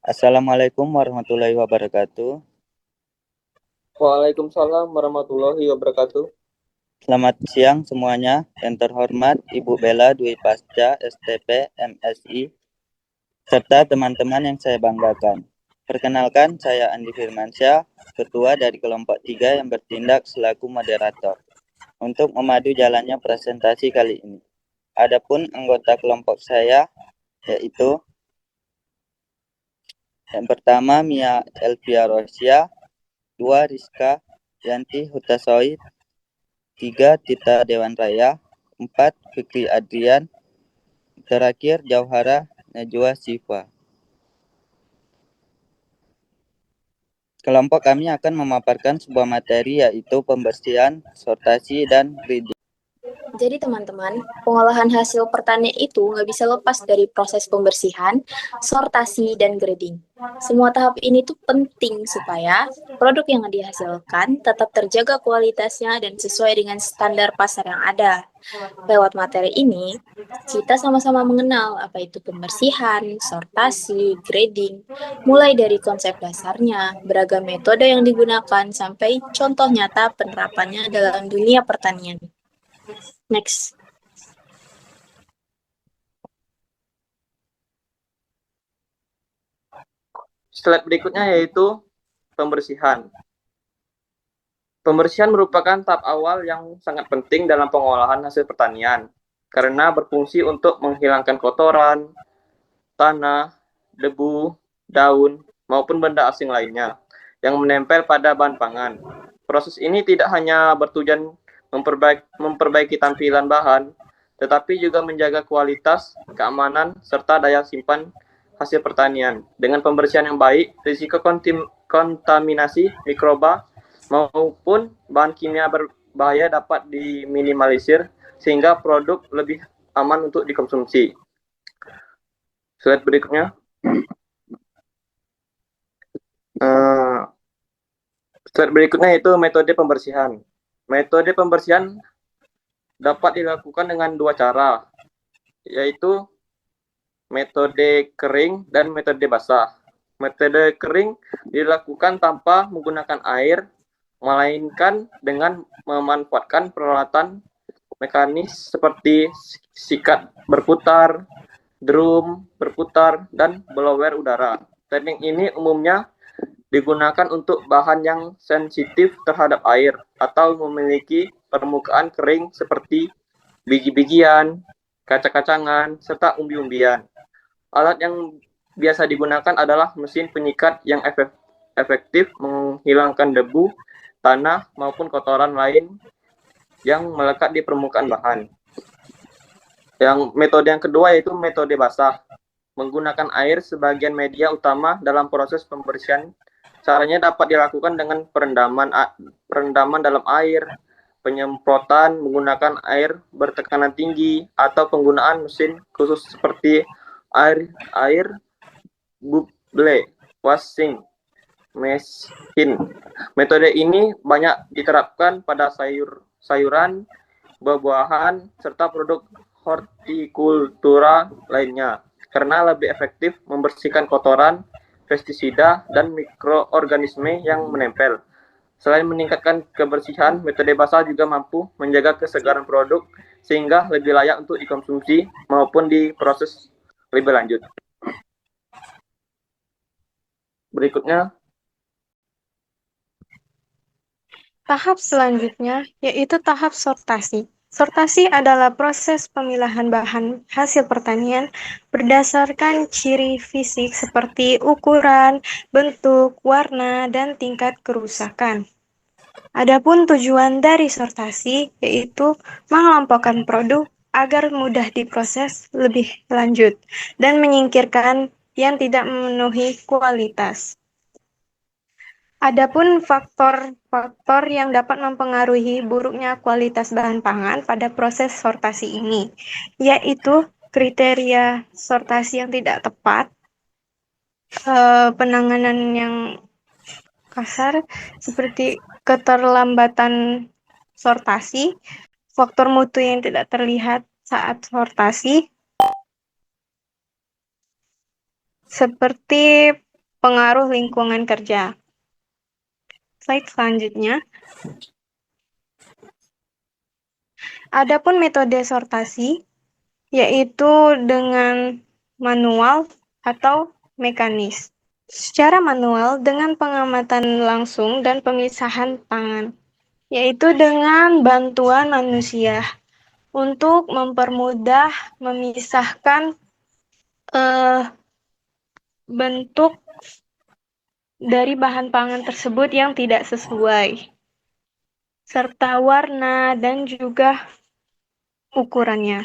Assalamualaikum warahmatullahi wabarakatuh. Waalaikumsalam warahmatullahi wabarakatuh. Selamat siang semuanya. Yang terhormat Ibu Bella Dwi Pasca STP MSI serta teman-teman yang saya banggakan. Perkenalkan, saya Andi Firmansyah, Ketua dari kelompok 3 yang bertindak selaku moderator untuk memadu jalannya presentasi kali ini. Adapun anggota kelompok saya yaitu yang pertama Mia Elvia Rosia, 2 Rizka Yanti Hutasoid, 3 Tita Dewan Raya, 4 Fikri Adrian, terakhir Jauhara Najwa Siva. Kelompok kami akan memaparkan sebuah materi yaitu pembersihan, sortasi, dan grading. Jadi teman-teman, pengolahan hasil pertanian itu nggak bisa lepas dari proses pembersihan, sortasi, dan grading. Semua tahap ini tuh penting supaya produk yang dihasilkan tetap terjaga kualitasnya dan sesuai dengan standar pasar yang ada. Lewat materi ini, kita sama-sama mengenal apa itu pembersihan, sortasi, grading, mulai dari konsep dasarnya, beragam metode yang digunakan, sampai contoh nyata penerapannya dalam dunia pertanian. Next. Slide berikutnya yaitu pembersihan. Pembersihan merupakan tahap awal yang sangat penting dalam pengolahan hasil pertanian karena berfungsi untuk menghilangkan kotoran, tanah, debu, daun, maupun benda asing lainnya yang menempel pada bahan pangan. Proses ini tidak hanya bertujuan memperbaiki tampilan bahan, tetapi juga menjaga kualitas, keamanan, serta daya simpan hasil pertanian. Dengan pembersihan yang baik, risiko kontaminasi mikroba maupun bahan kimia berbahaya dapat diminimalisir sehingga produk lebih aman untuk dikonsumsi. Slide berikutnya. Slide berikutnya yaitu metode pembersihan. Metode pembersihan dapat dilakukan dengan 2 cara, yaitu metode kering dan metode basah. Metode kering dilakukan tanpa menggunakan air, melainkan dengan memanfaatkan peralatan mekanis seperti sikat berputar, drum berputar, dan blower udara. Teknik ini umumnya digunakan untuk bahan yang sensitif terhadap air atau memiliki permukaan kering seperti biji-bijian, kacang-kacangan, serta umbi-umbian. Alat yang biasa digunakan adalah mesin penyikat yang efektif menghilangkan debu, tanah, maupun kotoran lain yang melekat di permukaan bahan. Metode yang kedua yaitu metode basah. Menggunakan air sebagai media utama dalam proses pembersihan. Caranya dapat dilakukan dengan perendaman dalam air, penyemprotan menggunakan air bertekanan tinggi, atau penggunaan mesin khusus seperti air bubble washing machine. Metode ini banyak diterapkan pada sayuran, buah-buahan, serta produk hortikultura lainnya karena lebih efektif membersihkan kotoran, pestisida, dan mikroorganisme yang menempel. Selain meningkatkan kebersihan, metode basah juga mampu menjaga kesegaran produk sehingga lebih layak untuk dikonsumsi maupun diproses lebih lanjut. Berikutnya. Tahap selanjutnya yaitu tahap sortasi. Sortasi adalah proses pemilahan bahan hasil pertanian berdasarkan ciri fisik seperti ukuran, bentuk, warna, dan tingkat kerusakan. Adapun tujuan dari sortasi yaitu mengelompokkan produk agar mudah diproses lebih lanjut dan menyingkirkan yang tidak memenuhi kualitas. Adapun faktor-faktor yang dapat mempengaruhi buruknya kualitas bahan pangan pada proses sortasi ini, yaitu kriteria sortasi yang tidak tepat, penanganan yang kasar seperti keterlambatan sortasi, faktor mutu yang tidak terlihat saat sortasi, seperti pengaruh lingkungan kerja. Slide selanjutnya. Adapun metode sortasi, yaitu dengan manual atau mekanis. Secara manual dengan pengamatan langsung dan pemisahan tangan, yaitu dengan bantuan manusia untuk mempermudah memisahkan bentuk dari bahan pangan tersebut yang tidak sesuai, serta warna dan juga ukurannya.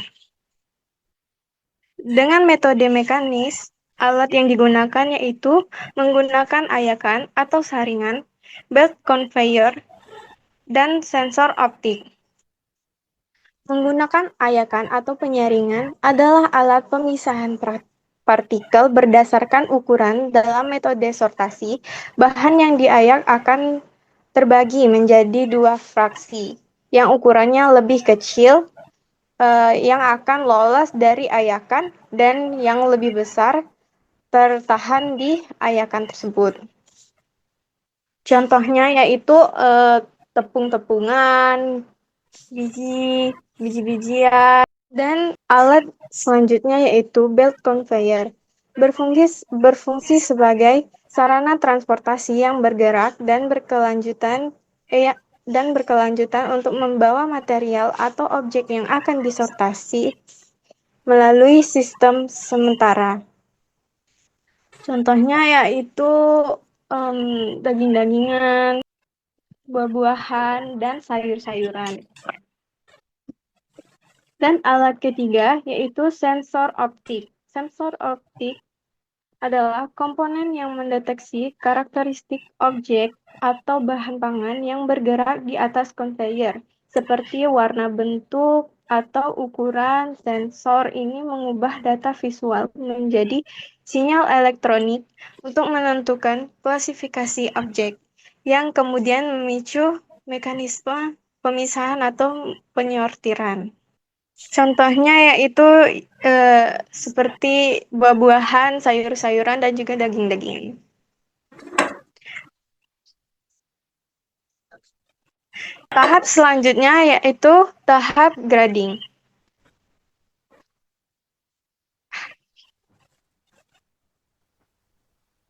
Dengan metode mekanis, alat yang digunakan yaitu menggunakan ayakan atau saringan, belt conveyor, dan sensor optik. Menggunakan ayakan atau penyaringan adalah alat pemisahan partikel berdasarkan ukuran. Dalam metode sortasi, bahan yang diayak akan terbagi menjadi dua fraksi, yang ukurannya lebih kecil, yang akan lolos dari ayakan, dan yang lebih besar tertahan di ayakan tersebut. Contohnya yaitu tepung-tepungan, biji-bijian, dan alat selanjutnya yaitu belt conveyor. Berfungsi sebagai sarana transportasi yang bergerak dan berkelanjutan untuk membawa material atau objek yang akan disortasi melalui sistem sementara. Contohnya yaitu daging-dagingan, buah-buahan, dan sayur-sayuran. Dan alat ketiga yaitu sensor optik. Sensor optik adalah komponen yang mendeteksi karakteristik objek atau bahan pangan yang bergerak di atas konveyor, seperti warna, bentuk, atau ukuran. Sensor ini mengubah data visual menjadi sinyal elektronik untuk menentukan klasifikasi objek, yang kemudian memicu mekanisme pemisahan atau penyortiran. Contohnya yaitu seperti buah-buahan, sayur-sayuran, dan juga daging-dagingan. Tahap selanjutnya yaitu tahap grading.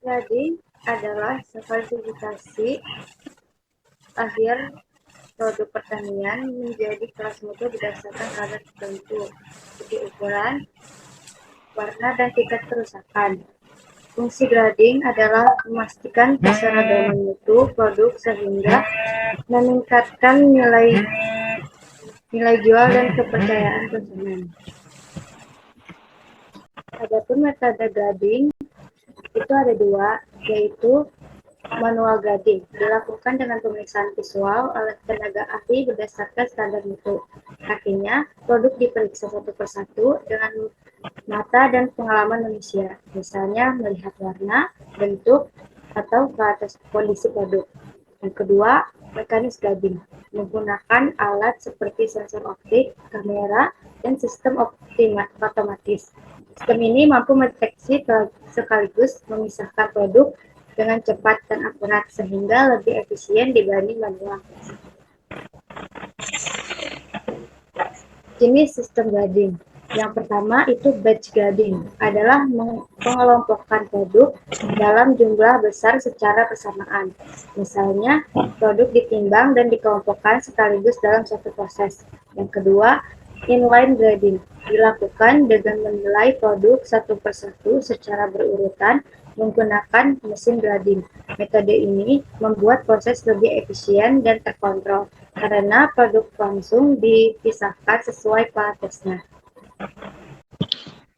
Grading adalah klasifikasi akhir produk pertanian menjadi kelas mutu berdasarkan kadar tertentu, seperti ukuran, warna, dan tingkat kerusakan. Fungsi grading adalah memastikan keseragaman mutu produk sehingga meningkatkan nilai jual dan kepercayaan konsumen. Adapun metode grading itu ada dua, yaitu manual grading, dilakukan dengan pemeriksaan visual oleh tenaga ahli berdasarkan standar mutu. Artinya, produk diperiksa satu persatu dengan mata dan pengalaman manusia, misalnya melihat warna, bentuk, atau kondisi produk. Yang kedua, mekanis grading, menggunakan alat seperti sensor optik, kamera, dan sistem otomatis. Sistem ini mampu mendeteksi sekaligus memisahkan produk dengan cepat dan akurat sehingga lebih efisien dibanding manual. Jenis sistem grading. Yang pertama itu batch grading, adalah mengelompokkan produk dalam jumlah besar secara bersamaan. Misalnya, produk ditimbang dan dikelompokkan sekaligus dalam suatu proses. Yang kedua, inline grading, dilakukan dengan menilai produk satu persatu secara berurutan menggunakan mesin grading. Metode ini membuat proses lebih efisien dan terkontrol karena produk langsung dipisahkan sesuai kualitasnya.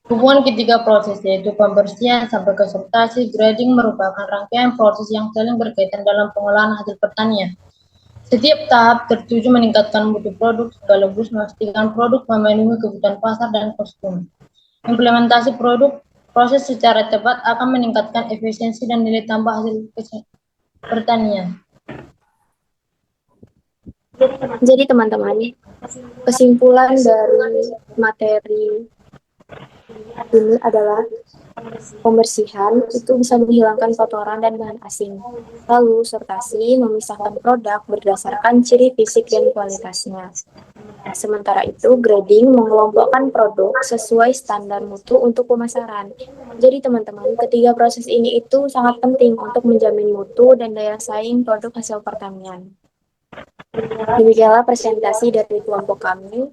Hubungan ketiga proses yaitu pembersihan sampai ke sortasi. Grading merupakan rangkaian proses yang saling berkaitan dalam pengolahan hasil pertanian. Setiap tahap tertuju meningkatkan mutu produk sekaligus memastikan produk memenuhi kebutuhan pasar dan konsumen. Implementasi proses secara tepat akan meningkatkan efisiensi dan nilai tambah hasil pertanian. Jadi teman-teman, kesimpulan dari materi ini adalah pembersihan itu bisa menghilangkan kotoran dan bahan asing. Lalu, sortasi memisahkan produk berdasarkan ciri fisik dan kualitasnya. Sementara itu, grading mengelompokkan produk sesuai standar mutu untuk pemasaran. Jadi teman-teman, ketiga proses ini itu sangat penting untuk menjamin mutu dan daya saing produk hasil pertanian. Demikianlah presentasi dari kelompok kami.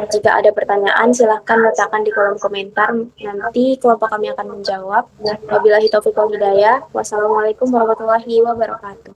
Jika ada pertanyaan, silahkan letakkan di kolom komentar. Nanti kelompok kami akan menjawab. Wabillahi taufiq wal hidayah. Wassalamualaikum warahmatullahi wabarakatuh.